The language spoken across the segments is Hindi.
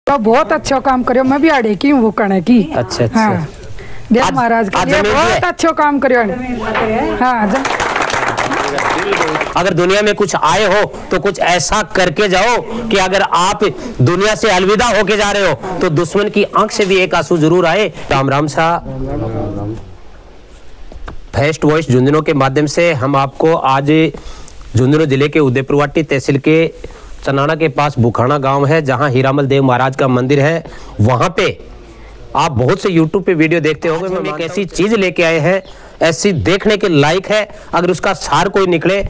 तो बहुत अच्छा काम करो। मैं भी आड़े की हूँ वो कणे की। अच्छा। हाँ, देव महाराज के लिए बहुत अच्छा काम करो। हाँ, अगर दुनिया में कुछ आए हो तो कुछ ऐसा करके जाओ कि अगर आप दुनिया से अलविदा होके जा रहे हो तो दुश्मन की आंख से भी एक आंसू जरूर आए। राम राम सा फर्स्ट वॉइस झुंझुनू के माध्यम से हम आपको आज झुंझुनू जिले के उदयपुरवाटी तहसील के चनाना के पास बुखाना गांव है, जहां हीरामल देव महाराज का मंदिर है। वहां पे आप बहुत से YouTube पे वीडियो देखते होंगे। हम एक ऐसी चीज लेके आए हैं, ऐसी देखने के लायक है। अगर उसका सार कोई निकले,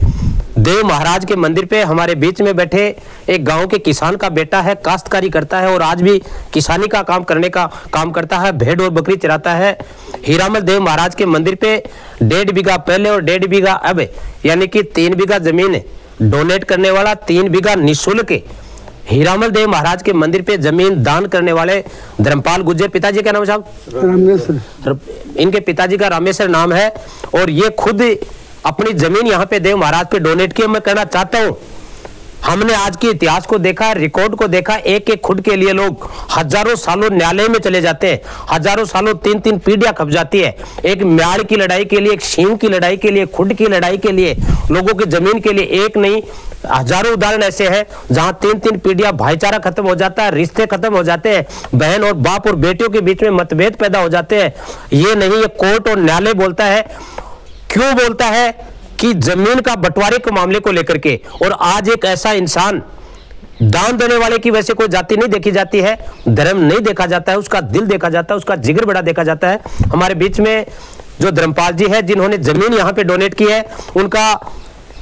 देव महाराज के मंदिर पे हमारे बीच में बैठे एक गांव के किसान का बेटा है, काश्तकारी करता है और आज भी किसानी का काम करने का काम करता है, भेड़ और बकरी चराता है। हीरामल देव महाराज के मंदिर पे 1.5 बीघा पहले और 1.5 बीघा अब, यानी कि 3 बीघा जमीन डोनेट करने वाला, 3 बीघा निःशुल्क हीरामल देव महाराज के मंदिर पे जमीन दान करने वाले धर्मपाल गुज्जर, पिताजी का नाम साहब रामेश्वर, इनके पिताजी का रामेश्वर नाम है। और ये खुद अपनी जमीन यहाँ पे देव महाराज पे डोनेट की। मैं कहना चाहता हूँ, हमने आज के इतिहास को देखा, रिकॉर्ड को देखा। एक एक खुद के लिए लोग हजारों सालों न्यायालय में चले जाते हैं, हजारों सालों 3-3 पीढ़ियां खप जाती है। एक म्याड़ की लड़ाई के लिए, एक सींग की लड़ाई के लिए, खुद की लड़ाई के लिए, लोगों की जमीन के लिए एक नहीं हजारों उदाहरण ऐसे हैं जहां 3-3 पीढ़ियां भाईचारा खत्म हो जाता है, रिश्ते खत्म हो जाते हैं, बहन और बाप और बेटियों के बीच में मतभेद पैदा हो जाते हैं। ये नहीं, ये कोर्ट और न्यायालय बोलता है। क्यों बोलता है? कि जमीन का बंटवारे के मामले को लेकर के। और आज एक ऐसा इंसान, दान देने वाले की वैसे कोई जाति नहीं देखी जाती है, धर्म नहीं देखा जाता है, उसका दिल देखा जाता है, उसका जिगर बड़ा देखा जाता है। हमारे बीच में जो धर्मपाल जी है, जिन्होंने जमीन यहाँ पे डोनेट की है, उनका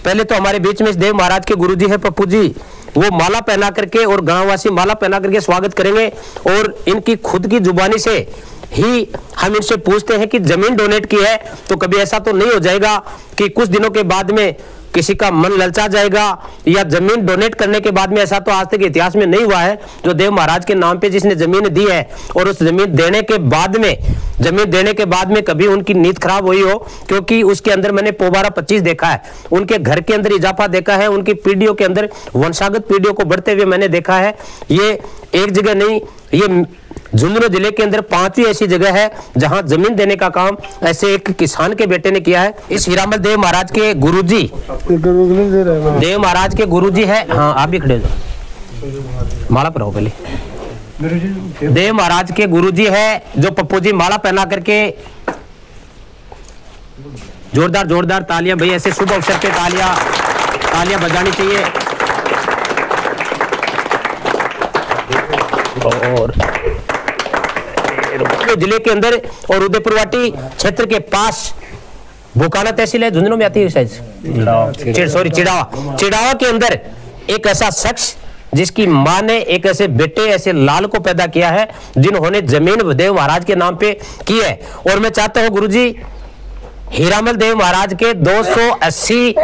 पहले तो हमारे बीच में देव महाराज के गुरुजी है पप्पू जी, वो माला पहना करके और गांववासी माला पहना करके स्वागत करेंगे। और इनकी खुद की जुबानी से ही हम इनसे पूछते हैं कि जमीन डोनेट की है तो कभी ऐसा तो नहीं हो जाएगा कि कुछ दिनों के बाद में किसी का मन ललचा जाएगा, या जमीन डोनेट करने के बाद में, ऐसा तो आज तक इतिहास में नहीं हुआ है। जो देव महाराज के नाम पे जिसने जमीन दी है और उस जमीन देने के बाद में कभी उनकी नीयत खराब हुई हो, क्योंकि उसके अंदर मैंने पोबारा 25 देखा है, उनके घर के अंदर इजाफा देखा है, उनकी पीढ़ियों के अंदर वंशागत पीढ़ियों को बढ़ते हुए मैंने देखा है। ये एक जगह नहीं, ये झुंझुनू जिले के अंदर 5वीं ऐसी जगह है जहां जमीन देने का काम ऐसे एक किसान के बेटे ने किया है। इस हीरामल देव महाराज के गुरुजी, देव महाराज के गुरुजी है। हाँ, आप भी खड़े हो, माला पर हो पहले। देव महाराज के गुरुजी है जो पप्पू जी माला पहना करके, जोरदार तालियां भाई, ऐसे शुभ अवसर पे तालियां बजानी चाहिए। और जिले के अंदर और उदयपुरवाटी क्षेत्र के पास बुखाना तहसील है, झुंझुनू में आती है शायद, चिड़ावा के अंदर एक ऐसा शख्स जिसकी मां ने एक ऐसे बेटे, ऐसे लाल को पैदा किया है जिन्होंने जमीन देव महाराज के नाम पे की है। और मैं चाहता हूं गुरुजी, हीरामल देव महाराज के 280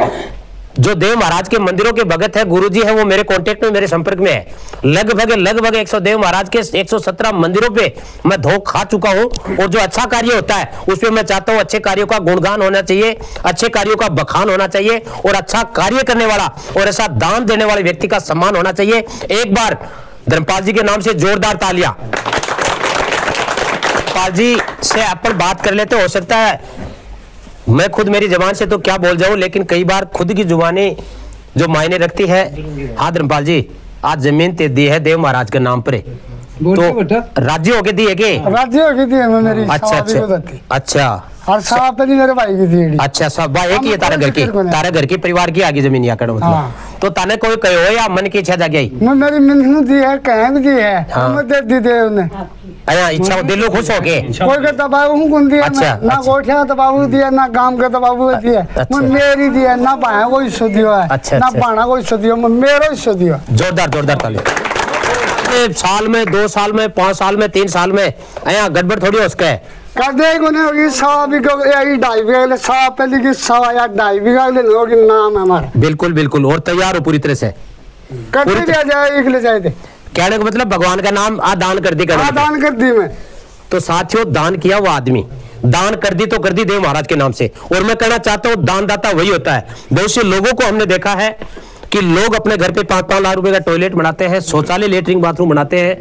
जो देव महाराज के मंदिरों के भगत है, गुरुजी है, वो मेरे कांटेक्ट में, मेरे संपर्क में है। लगभग 100 देव महाराज के 117 मंदिरों पे मैं धोख खा चुका हूं। और जो अच्छा कार्य होता है उसपे मैं चाहता हूं अच्छे कार्यों का गुणगान होना चाहिए, अच्छे कार्यों का बखान होना चाहिए, और अच्छा कार्य करने वाला और ऐसा दान देने वाले व्यक्ति का सम्मान होना चाहिए। एक बार धर्मपाल जी के नाम से जोरदार तालियां। धर्मपाल जी से अपन बात कर लेते, हो सकता है मैं खुद मेरी जबान से तो क्या बोल जाऊं, लेकिन कई बार खुद की जुबानी जो मायने रखती है। हाँ धर्मपाल जी, आज जमीन ते दी है देव महाराज के नाम पर, तो राज्य होके दी है के? राज्य होके दी है मेरी। अच्छा हर साल पे मेरे भाई की थी। अच्छा, सब भाई एक ही है तारे घर की परिवार की आगे जमीन या कर मतलब। हाँ। तो ताने कोई कहो या मन की इच्छा जागी आई? मेरी मन दी है, कह दी है। हाँ। मैं दे दी थे उन्हें। अया इच्छा दिलो खुश हो के कोई का दबाव हूं कौन दिया? अच्छा, ना गोठिया का दबाव दिया, ना गांव का दबाव दिया। मैं मेरी दिया, ना भाया कोई हिस्सा दिया है, ना बाणा कोई हिस्सा दिया, मेरा हिस्सा दिया। जोरदार ताली। साल में, 2 साल में, 5 साल में, 3 साल में अया गड़बड़ थोड़ी हो सके कर दे कोने होगी 100 बीघा या 2.5 बीघा 100 पहले की 100 या 2.5 बीघा ले होगी नाम है हमारा। बिल्कुल और तैयार हो पूरी तरह से, कर दिया जाए, एक ले जाए थे। कहने का मतलब भगवान का नाम दान कर दी, दान कर दी मैं। तो साथियों, दान किया वो आदमी, दान कर दी तो कर दी देव महाराज के नाम से। और मैं कहना चाहता हूँ दानदाता वही होता है। बहुत से लोगों को हमने देखा है कि लोग अपने घर पे 5-5 लाख रुपए का टॉयलेट बनाते हैं, शौचालय लेटरिन बाथरूम बनाते हैं,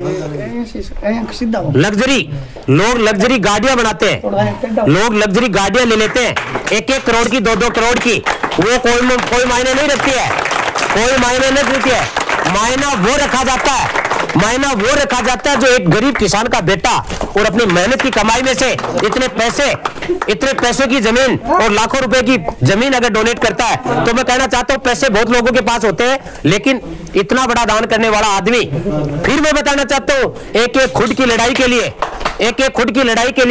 लग्जरी, लोग लग्जरी गाड़ियां बनाते हैं, लोग लग्जरी गाड़ियां ले लेते हैं 1-1 करोड़ की, 2-2 करोड़ की। वो कोई मायने नहीं रखती है, कोई मायने नहीं रखती है। मायना वो रखा जाता है, मायना वो रखा जाता है जो एक गरीब किसान का बेटा और अपनी मेहनत की कमाई में से इतने पैसे की जमीन और लाखों रुपए की जमीन अगर डोनेट करता है। तो मैं कहना चाहता हूं पैसे बहुत लोगों के पास होते हैं, लेकिन इतना बड़ा दान करने वाला आदमी, फिर मैं बताना चाहता हूं, एक खुद की लड़ाई के लिए,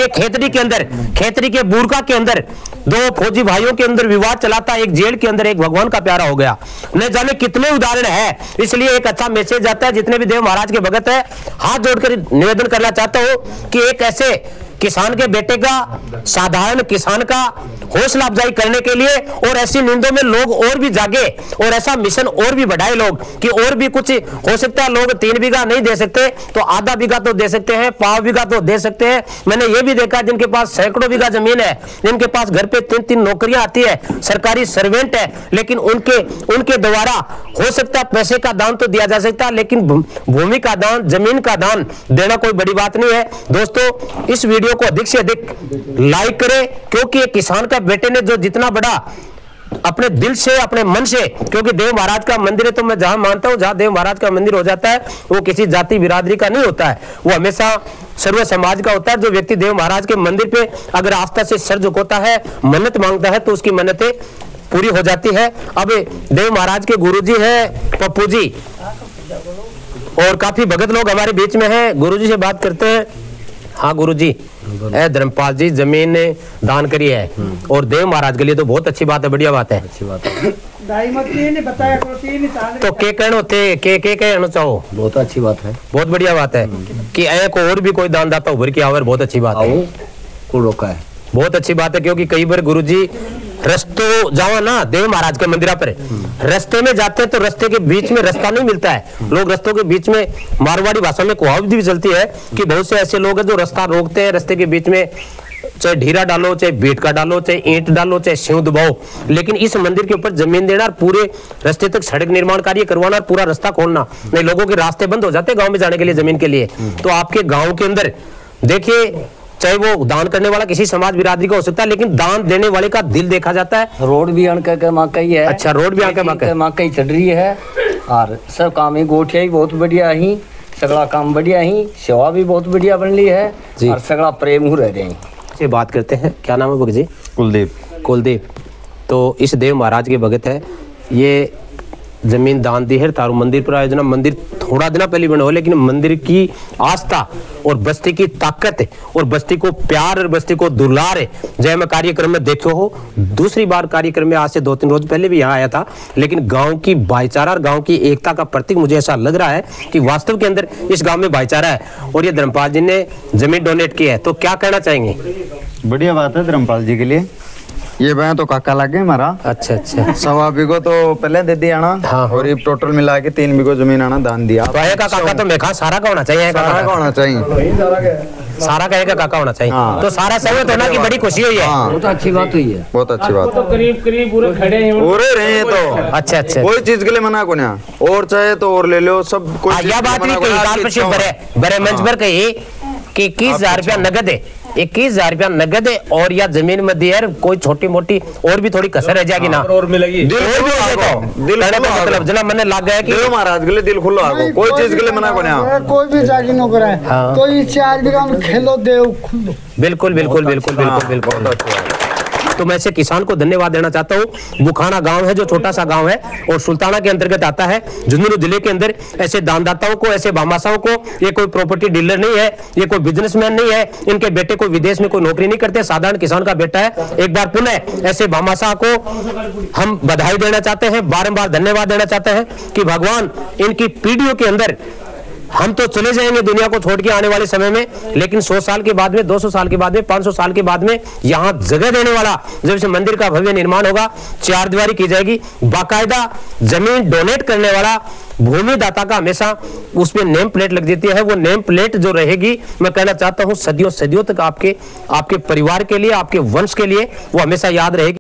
खेतरी के अंदर, खेतरी के बूरका के अंदर 2 फौजी भाइयों के अंदर विवाद चलाता, एक जेल के अंदर, एक भगवान का प्यारा हो गया। न जाने कितने उदाहरण है। इसलिए एक अच्छा मैसेज जाता है, जितने भी देव महाराज के भगत है, हाथ जोड़कर निवेदन करना चाहता हूं कि एक ऐसे किसान के बेटे का, साधारण किसान का हौसला अफजाई करने के लिए और ऐसी नींदों में लोग और भी जागे और ऐसा मिशन और भी बढ़ाए लोग कि और भी कुछ हो सकता है। लोग 3 बीघा नहीं दे सकते तो आधा बीघा तो दे सकते हैं, 1.5 बीघा तो दे सकते हैं। मैंने ये भी देखा जिनके पास सैकड़ों बीघा जमीन है, जिनके पास घर पे 3-3 नौकरियां आती है, सरकारी सर्वेंट है, लेकिन उनके द्वारा हो सकता है पैसे का दान तो दिया जा सकता है, लेकिन भूमि का दान, जमीन का दान देना कोई बड़ी बात नहीं है। दोस्तों, इस वीडियो को अधिक से अधिक लाइक करें, क्योंकि एक किसान का बेटे ने जो जितना बड़ा अपने दिल से, अपने मन से, क्योंकि देव महाराज का मंदिर है, तो मैं जहां मानता हूं जहां देव महाराज का मंदिर हो जाता है वो किसी जाति बिरादरी का नहीं होता है, वो हमेशा सर्व समाज का होता है। जो व्यक्ति देव महाराज के मंदिर पे अगर आस्था से सर झुकाता है, मन्नत मांगता है, तो उसकी मन्नतें पूरी हो जाती है। अब देव महाराज के गुरुजी है पप्पू जी, और काफी भगत लोग हमारे बीच में हैं। गुरुजी से बात करते हैं। हाँ गुरुजी, धर्मपाल जी जमीन दान करी है और देव महाराज के लिए तो बहुत अच्छी बात है, बढ़िया बात है, अच्छी बात है। तो के कहना के कहना चाहो? बहुत अच्छी बात है, बहुत बढ़िया बात है कि एक और भी कोई दानदाता उभर के आवर, बहुत अच्छी बात है, को रोका है, बहुत अच्छी बात है। क्योंकि कई बार गुरुजी रस्तों जाओ ना देव महाराज के मंदिर पर, रास्ते में जाते हैं तो रास्ते के बीच में रास्ता नहीं मिलता है। लोग रास्तों के बीच में, मारवाड़ी भाषा में कहावत भी चलती है कि बहुत से ऐसे लोग हैं जो रास्ता रोकते हैं, रास्ते के बीच में चाहे ढीरा डालो, चाहे बीट का डालो, चाहे ईंट डालो, चाहे सिंह दबाओ, लेकिन इस मंदिर के ऊपर जमीन देना और पूरे रास्ते तक सड़क निर्माण कार्य करवाना और पूरा रास्ता खोलना, नहीं लोगों के रास्ते बंद हो जाते गाँव में जाने के लिए, जमीन के लिए। तो आपके गाँव के अंदर देखिए, चाहे वो दान करने वाला किसी समाज बिरादरी का हो सकता है, लेकिन दान देने वाले का दिल देखा जाता है। रोड भी अणका माका ही है। अच्छा, रोड भी माका ही चल रही है और सब काम ही गोठिया ही बहुत बढ़िया ही, सगला काम बढ़िया ही, सेवा भी बहुत बढ़िया बन ली है और सगला प्रेम हो रहे हैं। से बात करते हैं, क्या नाम है भगत जी? कुलदीप। तो इस देव महाराज के भगत है, ये जमीन दान दी है तारू मंदिर पर आयोजना। मंदिर थोड़ा दिन पहले बना हो, लेकिन मंदिर की आस्था और बस्ती की ताकत और बस्ती को प्यार और बस्ती को दुलार जय मैं कार्यक्रम में देखो हो। दूसरी बार कार्यक्रम में आज से 2-3 रोज पहले भी यहाँ आया था, लेकिन गांव की भाईचारा और गांव की एकता का प्रतीक मुझे ऐसा लग रहा है कि वास्तव के अंदर इस गांव में भाईचारा है। और ये धर्मपाल जी ने जमीन डोनेट की है, तो क्या कहना चाहेंगे? बढ़िया बात है धर्मपाल जी के लिए। ये मैं तो काका लगे हमारा। अच्छा अच्छा। 1.25 बीघो तो पहले दे दिया ना। हाँ। और ये टोटल मिला के 3 बीघो जमीन आना दान दिया। तो का काका तो मैं सारा का होना चाहिए, सारा का होना चाहिए, सारा का काका होना चाहिए। हाँ। तो सारा सहमत होना की बड़ी खुशी हुई है। हाँ। बहुत अच्छी बात हुई है, बहुत अच्छी बात। तो करीब पूरे खड़े हैं, पूरे रहे तो अच्छा अच्छा, कोई चीज के लिए मना को ना, और चाहे तो और ले लो सब। कोई यह बात भी कही काल प्रसिद्ध बड़े मंच पर कही कि 21,000 रुपया नगद है, 21,000 रुपया नगद है और या जमीन में दिया, कोई छोटी मोटी और भी थोड़ी कसर रह जाएगी ना, और मिलेगी। दिल मतलब जना मन लग गया कि देव महाराज के लिए दिल खुला आगो, कोई चीज के लिए मना को ना। कोई भी जागी न कराए तो ये 4 बीघा में खेलो देव खुलो। बिल्कुल बिल्कुल बिल्कुल बिल्कुल बिल्कुल। तो मैं ऐसे किसान को धन्यवाद देना चाहता हूँ। बुखाना गांव है जो छोटा सा गांव है और सुल्ताना के अंतर्गत आता है। झुंझुनू जिले के अंदर ऐसे दानदाताओं को, ऐसे भामाशाहों को, ये कोई प्रॉपर्टी डीलर नहीं है, ये कोई बिजनेसमैन नहीं है, इनके बेटे कोई विदेश में कोई नौकरी नहीं करते, साधारण किसान का बेटा है। एक बार पुनः ऐसे भामाशाह को हम बधाई देना चाहते हैं, बारंबार धन्यवाद देना चाहते हैं कि भगवान इनकी पीढ़ियों के अंदर, हम तो चले जाएंगे दुनिया को छोड़ के आने वाले समय में, लेकिन 100 साल के बाद में, 200 साल के बाद में, 500 साल के बाद में यहाँ जगह देने वाला जब इस मंदिर का भव्य निर्माण होगा, 4 दीवारी की जाएगी, बाकायदा जमीन डोनेट करने वाला भूमि दाता का हमेशा उसमें नेम प्लेट लग जाती है। वो नेम प्लेट जो रहेगी, मैं कहना चाहता हूँ सदियों सदियों तक आपके परिवार के लिए, आपके वंश के लिए वो हमेशा याद रहेगी।